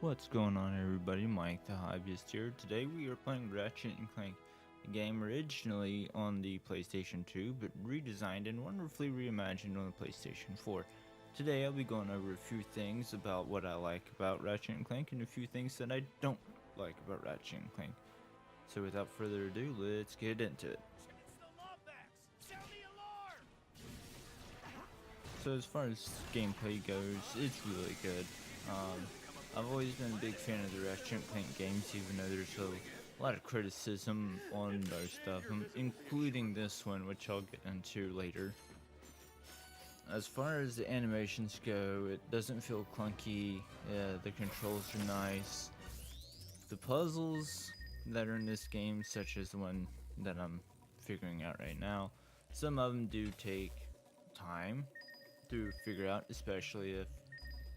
What's going on, everybody? Mike the Hobbyist here. Today we are playing Ratchet and Clank, a game originally on the PlayStation 2 but redesigned and wonderfully reimagined on the PlayStation 4. Today I'll be going over a few things about what I like about Ratchet and Clank and a few things that I don't like about Ratchet and Clank. So without further ado, let's get into it. So as far as gameplay goes, it's really good. I've always been a big fan of the Ratchet and Clank games, even though there's a lot of criticism on most of them, including this one, which I'll get into later. As far as the animations go, it doesn't feel clunky, the controls are nice. The puzzles that are in this game, such as the one that I'm figuring out right now, some of them do take time to figure out, especially if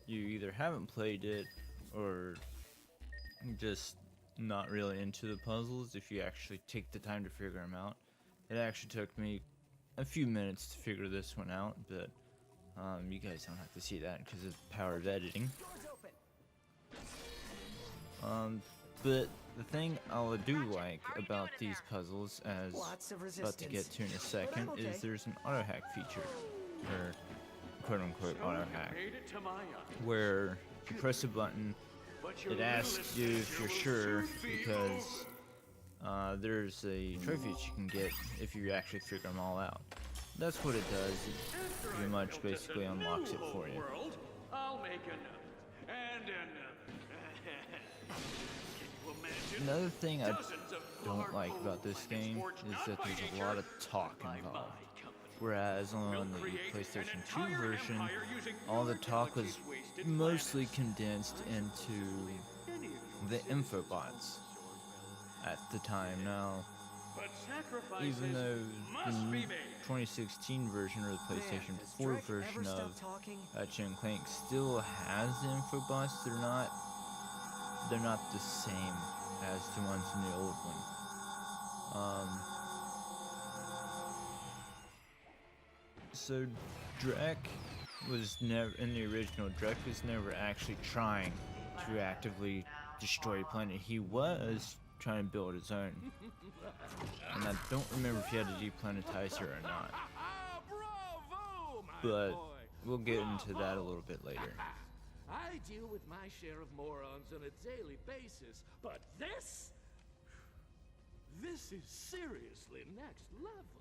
you either haven't played it or just not really into the puzzles. If you actually take the time to figure them out, it actually took me a few minutes to figure this one out, but you guys don't have to see that because of the power of editing. But the thing I do like about these puzzles, as about to get to in a second, is there's an auto hack feature, or quote-unquote auto hack, where you press a button, it asks you if you're sure, because there's a trophy that you can get if you actually figure them all out. That's what it does. It pretty much basically unlocks it for you. I'll make a note. And another. Another thing I don't like about this game is that there's a lot of talk involved. Whereas on the PlayStation 2 version, all the talk was mostly condensed into the infobots at the time. Now, even though the 2016 version or the PlayStation 4 version of Ratchet and Clank still has the infobots, they're not the same as the ones in the old one. So Drek was never, in the original, Drek was never actually trying to actively destroy a planet. He was trying to build his own. And I don't remember if he had to deplanetize her or not. But we'll get into that a little bit later. I deal with my share of morons on a daily basis, but this is seriously next level.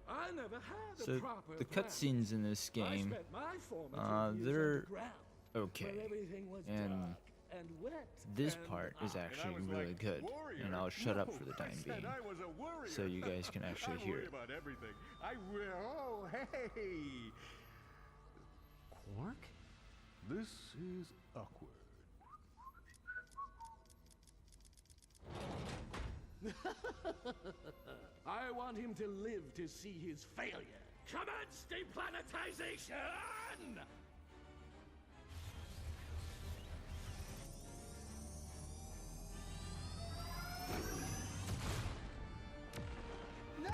I never had a proper the cutscenes in this game, they're okay, and this part is actually really good, and I'll shut up for the time being, so you guys can actually hear it. I will. Oh, hey! Quark? This is awkward. I want him to live to see his failure. Commence deplanetization! No!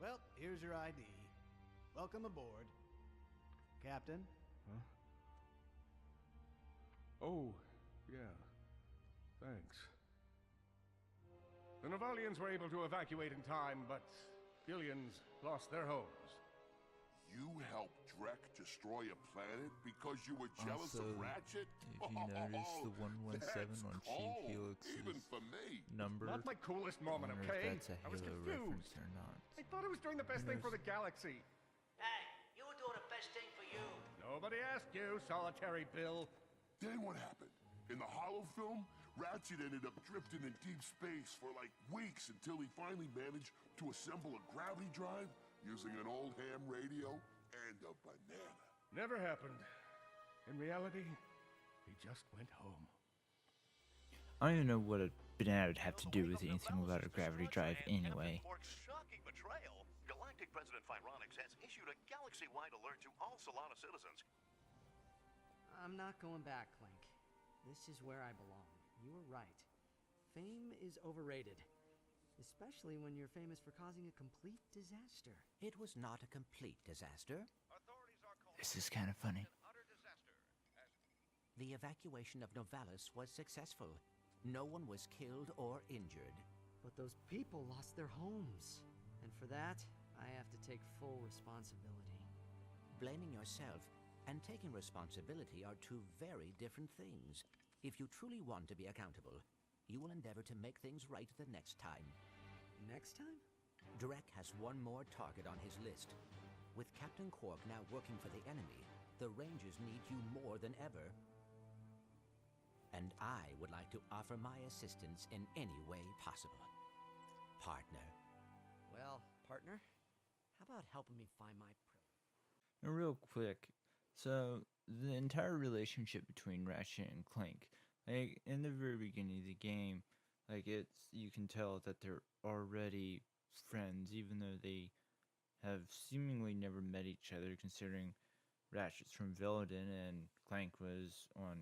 Well, here's your ID. Welcome aboard. Captain? Huh? Oh, yeah. Thanks. The Navalians were able to evacuate in time, but billions lost their homes. You helped Drek destroy a planet because you were jealous Also, of Ratchet? if you notice the 117 on Chief Helix's number, Not my coolest moment, I wonder okay? if that's a I was Halo confused. reference or not. I thought I was doing the best thing for the galaxy. Hey, you were doing the best thing for you. Nobody asked you, solitary Bill. Then what happened? In the Hollow film, Ratchet ended up drifting in deep space for like weeks until he finally managed to assemble a gravity drive using an old ham radio and a banana. Never happened. In reality, he just went home. I don't even know what a banana would have to do with anything about a gravity drive anyway. Shocking betrayal. Galactic President Phyronix has issued a galaxy-wide alert to all Solana citizens. I'm not going back, Clank. This is where I belong. You were right. Fame is overrated. Especially when you're famous for causing a complete disaster. It was not a complete disaster. This is kind of funny. The evacuation of Novalis was successful. No one was killed or injured. But those people lost their homes. And for that, I have to take full responsibility. Blaming yourself and taking responsibility are two very different things. If you truly want to be accountable, you will endeavor to make things right the next time. Next time? Drek has one more target on his list. With Captain Quark now working for the enemy, the Rangers need you more than ever. And I would like to offer my assistance in any way possible. Partner. Well, partner, how about helping me find my Now, real quick, so the entire relationship between Ratchet and Clank, like in the very beginning of the game, like you can tell that they're already friends, even though they have seemingly never met each other, considering Ratchet's from Veladin and Clank was on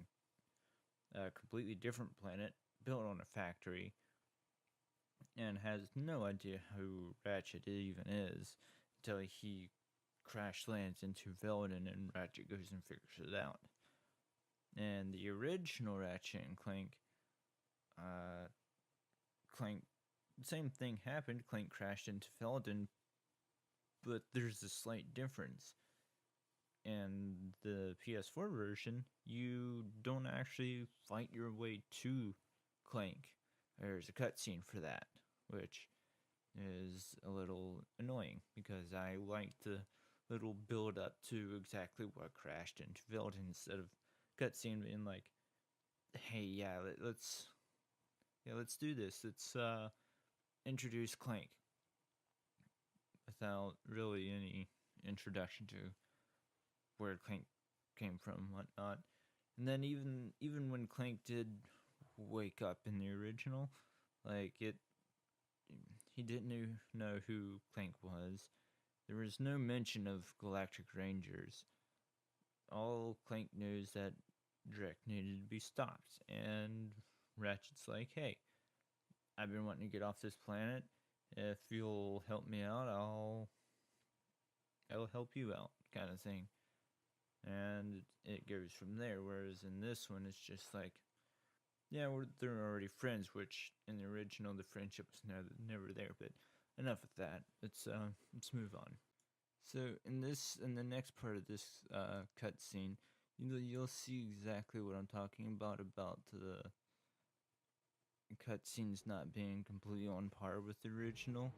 a completely different planet, built on a factory, and has no idea who Ratchet even is until he crash lands into Veladin and Ratchet goes and figures it out. And the original Ratchet and Clank, same thing happened. Clank crashed into Veladin, but there's a slight difference. In the PS4 version, you don't actually fight your way to Clank. There's a cutscene for that, which is a little annoying because I like the little build up to exactly what crashed into Veladin instead of cutscene being like, hey, let's do this. Let's introduce Clank without really any introduction to where Clank came from and whatnot. And then even when Clank did wake up in the original, he didn't know who Clank was. There was no mention of Galactic Rangers. All Clank knew is that Drek needed to be stopped, and Ratchet's like, hey, I've been wanting to get off this planet. If you'll help me out, I'll help you out, kind of thing. And it goes from there, whereas in this one, it's just like, yeah, they're already friends, which in the original, the friendship was never there, but enough with that. Let's move on. So in the next part of this cutscene, you'll see exactly what I'm talking about the cutscenes not being completely on par with the original.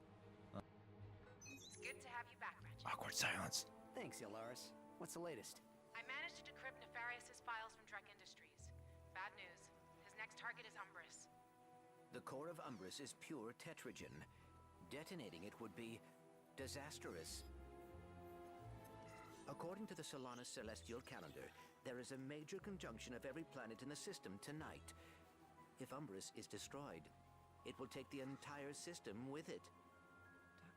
It's good to have you back, Ratchet. Awkward silence. Thanks, Yolaris. What's the latest? I managed to decrypt Nefarious' files from Drek Industries. Bad news. His next target is Umbris. The core of Umbris is pure tetragen. Detonating it would be disastrous. According to the Solana celestial calendar, there is a major conjunction of every planet in the system tonight. If Umbris is destroyed, it will take the entire system with it.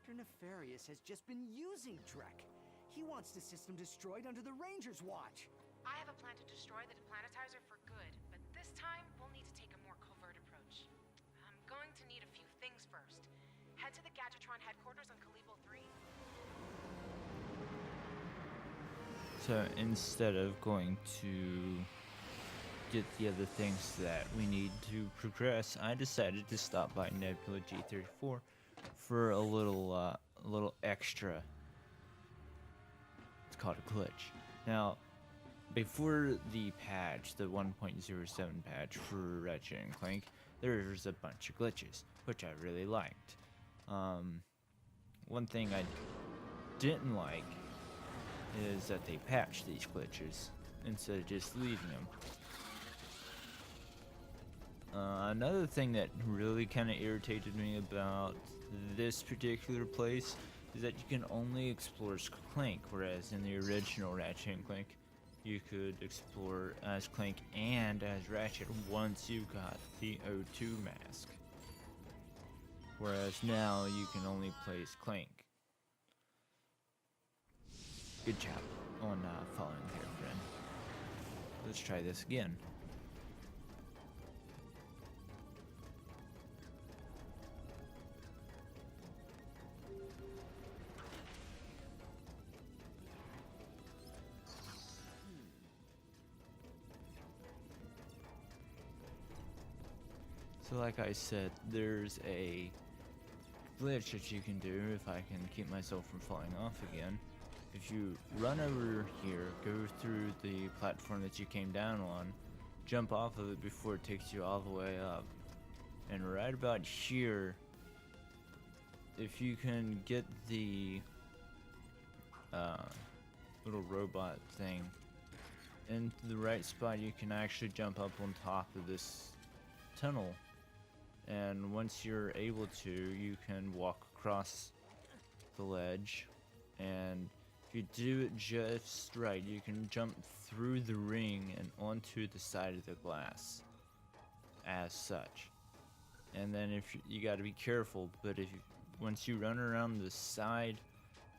Dr. Nefarious has just been using Drek. He wants the system destroyed under the Rangers' watch. I have a plan to destroy the deplanetizer for good, but this time we'll need to take a more covert approach. I'm going to need a few things first. Head to the Gadgetron headquarters on Kalibo 3. So instead of going to get the other things that we need to progress, I decided to stop by Nebula G34 for a little extra. It's called a glitch. Now, before the patch, the 1.07 patch for Ratchet and Clank, there's a bunch of glitches, which I really liked. One thing I didn't like is that they patched these glitches instead of just leaving them. Another thing that really kind of irritated me about this particular place is that you can only explore Clank, whereas in the original Ratchet and Clank, you could explore as Clank and as Ratchet once you got the O2 mask. Whereas now you can only play as Clank. Good job on following there, friend. Let's try this again. So like I said, there's a glitch that you can do if I can keep myself from falling off again. If you run over here, go through the platform that you came down on, jump off of it before it takes you all the way up. And right about here, if you can get the little robot thing into the right spot, you can actually jump up on top of this tunnel. And once you're able to, you can walk across the ledge, and if you do it just right, you can jump through the ring and onto the side of the glass as such. And then if you got to be careful, but if you, once you run around the side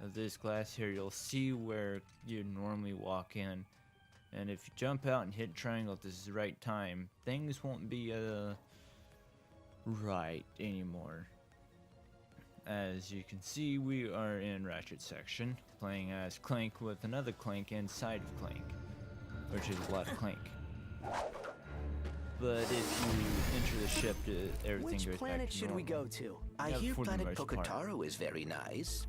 of this glass here, you'll see where you normally walk in, and if you jump out and hit triangle at this right time, things won't be right anymore. As you can see, we are in Ratchet section, playing as Clank with another Clank inside of Clank, which is a lot of Clank. But if you enter the ship, everything Which goes back to planet should we normal. go to? I Yeah, hear for the planet most part. Pocataro is very nice.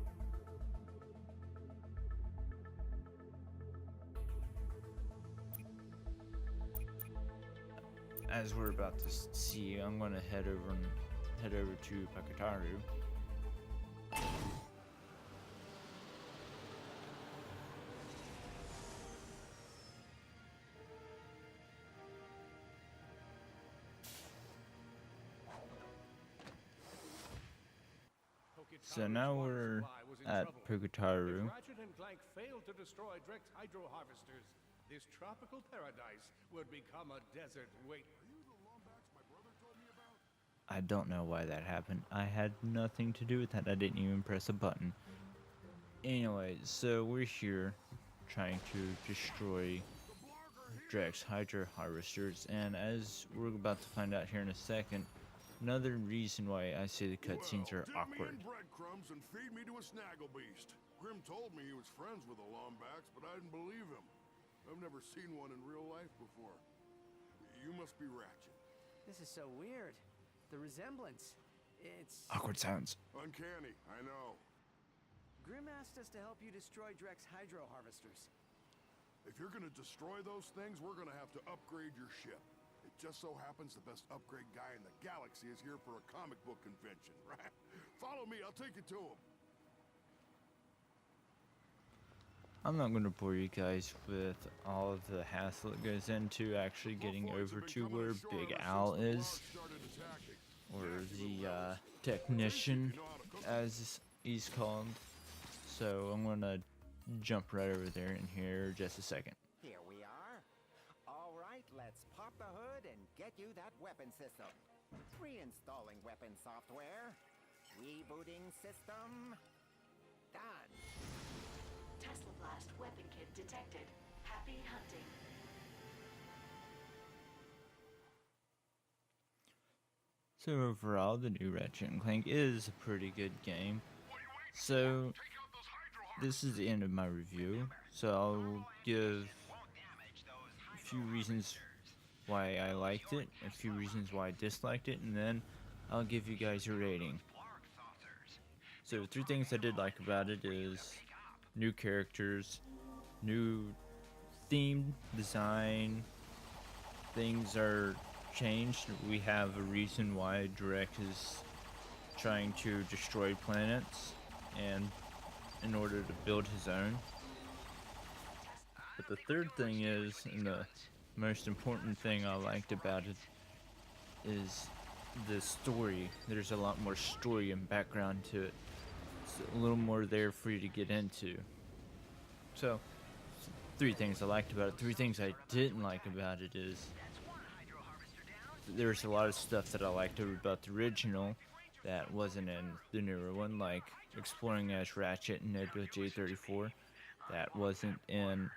As we're about to see, I'm going to head over to Pocataro. So now we're at Pocataro. Ratchet and Clank failed to destroy Drex hydro harvesters, this tropical paradise would become a desert waste. I don't know why that happened. I had nothing to do with that. I didn't even press a button. Anyway, so we're here trying to destroy Drex hydro harvesters, and as we're about to find out here in a second, another reason why I say the cutscenes are awkward. Dip me in breadcrumbs and feed me to a snaggle beast. Grim told me he was friends with the Lombax, but I didn't believe him. I've never seen one in real life before. You must be Ratchet. This is so weird. The resemblance. It's... Awkward sounds. Uncanny, I know. Grim asked us to help you destroy Drex hydro harvesters. If you're gonna destroy those things, we're gonna have to upgrade your ship. It just so happens the best upgrade guy in the galaxy is here for a comic book convention, right? Follow me, I'll take you to him. I'm not going to bore you guys with all of the hassle that goes into actually getting over to where Big Al is, or the technician, as he's called. So I'm going to jump right over there in here just a second. Here we are. All right, let's pop the hood and get you that weapon system. Reinstalling weapon software. Rebooting system. Done. Tesla Blast weapon kit detected. Happy hunting. So overall, the new Ratchet and Clank is a pretty good game. So this is the end of my review. So I'll give a few reasons why I liked it, a few reasons why I disliked it, and then I'll give you guys a rating. So 3 things I did like about it is new characters, new theme design, things are changed. We have a reason why Drex is trying to destroy planets and in order to build his own. But the third thing is, and the most important thing I liked about it, is the story. There's a lot more story and background to it. It's a little more there for you to get into. So 3 things I liked about it. 3 things I didn't like about it is there's a lot of stuff that I liked about the original that wasn't in the newer one, like exploring as Ratchet and Nebula J34. That wasn't in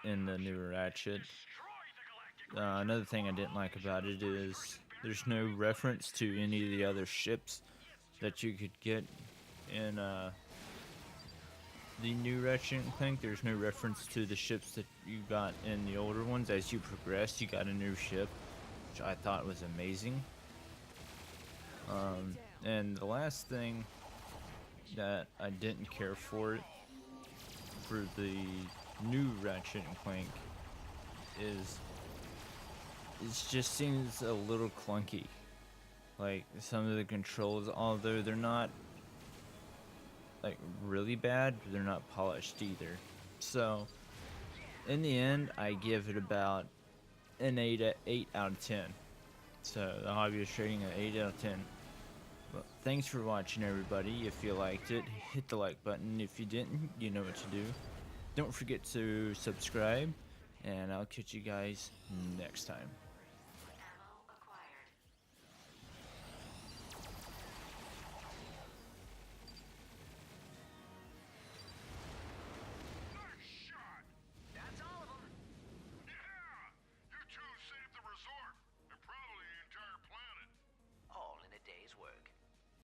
the newer Ratchet. Another thing I didn't like about it is there's no reference to any of the other ships that you could get in the new Ratchet and Clank. There's no reference to the ships that you got in the older ones. As you progressed, you got a new ship, which I thought was amazing. And the last thing that I didn't care for the new Ratchet and Clank is it just seems a little clunky. Like some of the controls, although they're not like really bad, but they're not polished either. So in the end, I give it about an 8 out of 10. So the Hobbyist rating an 8 out of 10. Well, thanks for watching, everybody. If you liked it, hit the like button. If you didn't, you know what to do. Don't forget to subscribe, and I'll catch you guys next time.